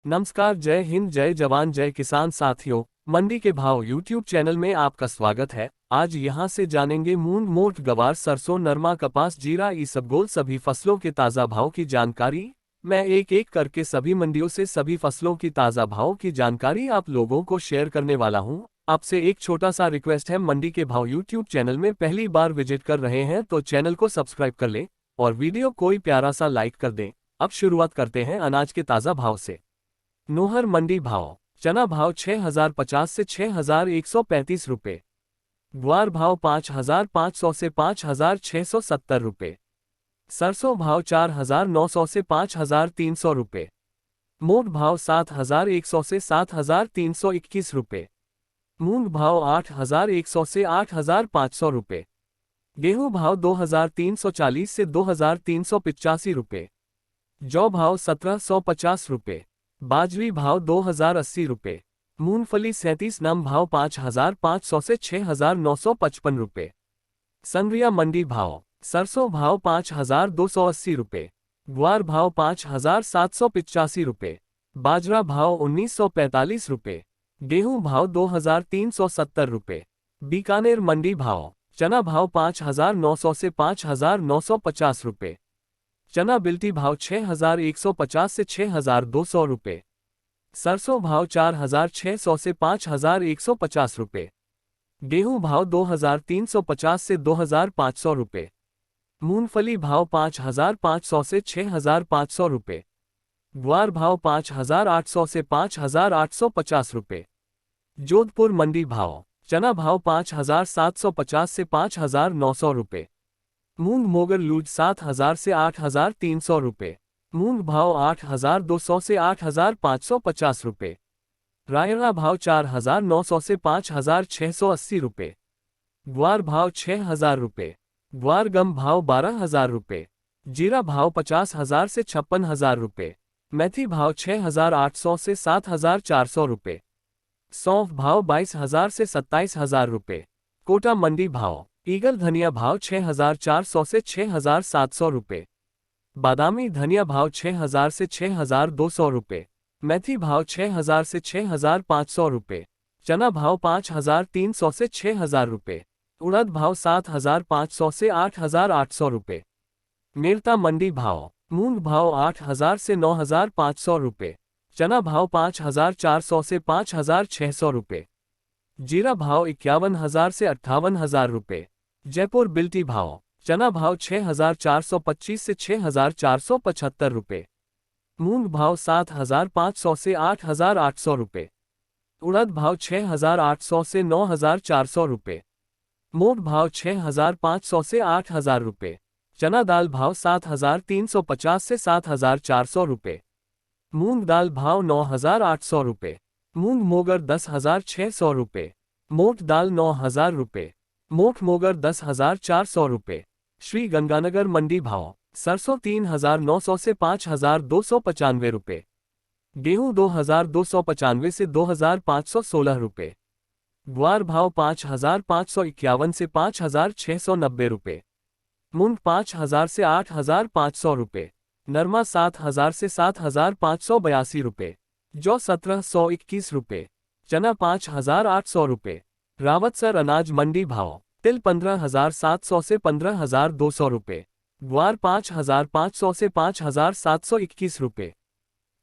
नमस्कार, जय हिंद, जय जवान, जय किसान साथियों। मंडी के भाव यूट्यूब चैनल में आपका स्वागत है। आज यहां से जानेंगे मूंग, मोठ, गवार, सरसों, नरमा, कपास, जीरा, इसबगोल सभी फसलों के ताज़ा भाव की जानकारी। मैं एक एक करके सभी मंडियों से सभी फसलों की ताज़ा भाव की जानकारी आप लोगों को शेयर करने वाला हूं। आपसे एक छोटा सा रिक्वेस्ट है, मंडी के भाव यूट्यूब चैनल में पहली बार विजिट कर रहे हैं तो चैनल को सब्सक्राइब कर लें और वीडियो कोई प्यारा सा लाइक कर दें। अब शुरुआत करते हैं अनाज के ताज़ा भाव से। नोहर मंडी भाव। चना भाव 6050 से 6135 रुपये। ग्वार भाव 5500 से 5670 रुपये। सरसों भाव 4900 से 5300 रुपये। मोठ भाव 7100 से 7321 रुपये। मूंग भाव 8100 से 8500 रुपये। गेहूं भाव 2340 से 2385 रुपये। जौ भाव 1750 रुपये। बाजरी भाव 2080 रुपये। मूंगफली 37 नम भाव 5500 से 6955 रुपये। संग्रिया मंडी भाव। सरसों भाव 5280 रुपये। ग्वार भाव 5785 रुपये। बाजरा भाव 1945 रुपये। गेहूं भाव 2370 रुपये। बीकानेर मंडी भाव। चना भाव 5900 से 5950 रुपये। चना बिल्टी भाव 6150 से 6200 रुपये। सरसों भाव 4600 से 5150 रुपये। गेहूं भाव 2350 से 2500 रुपये। मूंगफली भाव 5500 से 6500 रुपये। ग्वार भाव 5800 से 5850 रुपये। जोधपुर मंडी भाव। चना भाव 5750 से 5900 रुपये। मूंग मोगर लूज 7000 से 8300 रुपये। मूंग भाव 8200 से 8550 रुपये। रायरा भाव 4900 से 5680 रुपये। ग्वार भाव 6000 रुपये। ग्वार गम भाव 12000 रुपये। जीरा भाव 50000 से 56000 रुपये। मेथी भाव 6800 से 7400 रुपये। सौंफ भाव 22000 से 27000 रुपये। कोटा मंडी भाव। ईगल धनिया भाव 6400 से 6700 रुपये। बादामी धनिया भाव 6000 से 6200 रुपये। मेथी भाव 6000 से 6500 रुपये। चना भाव 5300 से 6000 रुपये। उड़द भाव 7500 से 8800 रुपये। मेरता मंडी भाव। मूंग भाव 8000 से 9500 रुपये। चना भाव 5400 से 5600 रुपये। जीरा भाव 51000 से 58000 रुपये। जयपुर बिल्टी भाव। चना भाव 6425 से 6475 रुपये। मूंग भाव 7500 से 8800 रुपये। उड़द भाव 6800 से 9400 रुपये। मोठ भाव 6500 से 8000 रुपये। चना दाल भाव 7350 से 7400 रुपये। मूंग दाल भाव 9800 रुपये। मूंग मोगर 10600 रुपये। मोठ दाल 9000 रुपये। मोठ मोगर 10400 रुपये। श्री गंगानगर मंडी भाव। सरसों 3900 से 5295 रुपये। गेहूं 2295 से 2516 रुपये। ग्वार भाव 5551 से 5690 रुपये। मूंग 5000 से 8500 रुपये। नरमा 7000 से 7582 रुपये। जौ 1721 रुपये। चना 5800 रुपये। रावतसर अनाज मंडी भाव। तिल 15700 से 15200 रुपये। ग्वार 5500 से 5721 रुपये।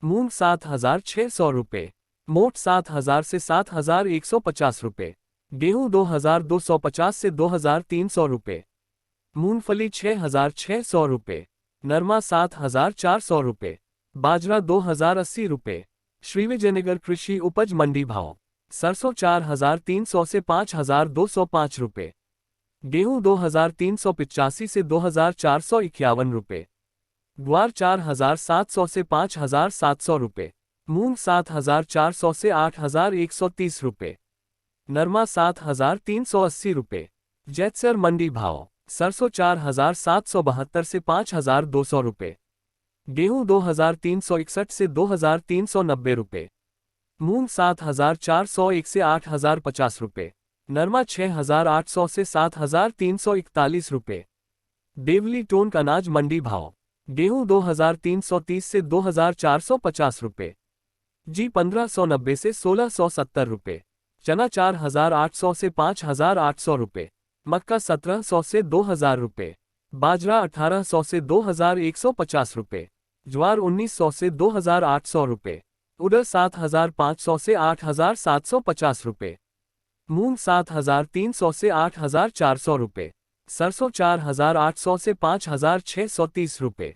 मूंग 7600 रुपये। मोठ 7000 से 7150 रुपये। गेहूं 2250 से 2300 रुपये। मूंगफली 6600 रुपये। नरमा 7400 रुपये। बाजरा 2080 रुपये। श्री विजयनगर कृषि उपज मंडी भाव। सरसों 4300 से 5205 रुपये। गेहूं 2385 से 2451 रुपये। ग्वार 4700 से 5700 रुपये। मूंग 7400 से 8130 रुपये। नरमा 7380 रुपये। जैतसर मंडी भाव। सरसों 4772 से 5200 रुपये। गेहूं 2361 से 2390 रुपये। मूंग 7401 से 8050 रुपये। नरमा 6800 से 7341 रुपये। देवली टोंक अनाज मंडी भाव। गेहूं 2330 से 2450 रुपये। जी 1590 से 1670 रुपये। चना 4800 से 5800 रुपये। मक्का 1700 से 2000 रुपये। बाजरा 1800 से 2150 रुपये। ज्वार 1900 से 2800 रुपये। उड़द 7500 से 8750 रुपये। मूंग 7300 से 8400 रुपये। सरसों 4800 से 5630 रुपये।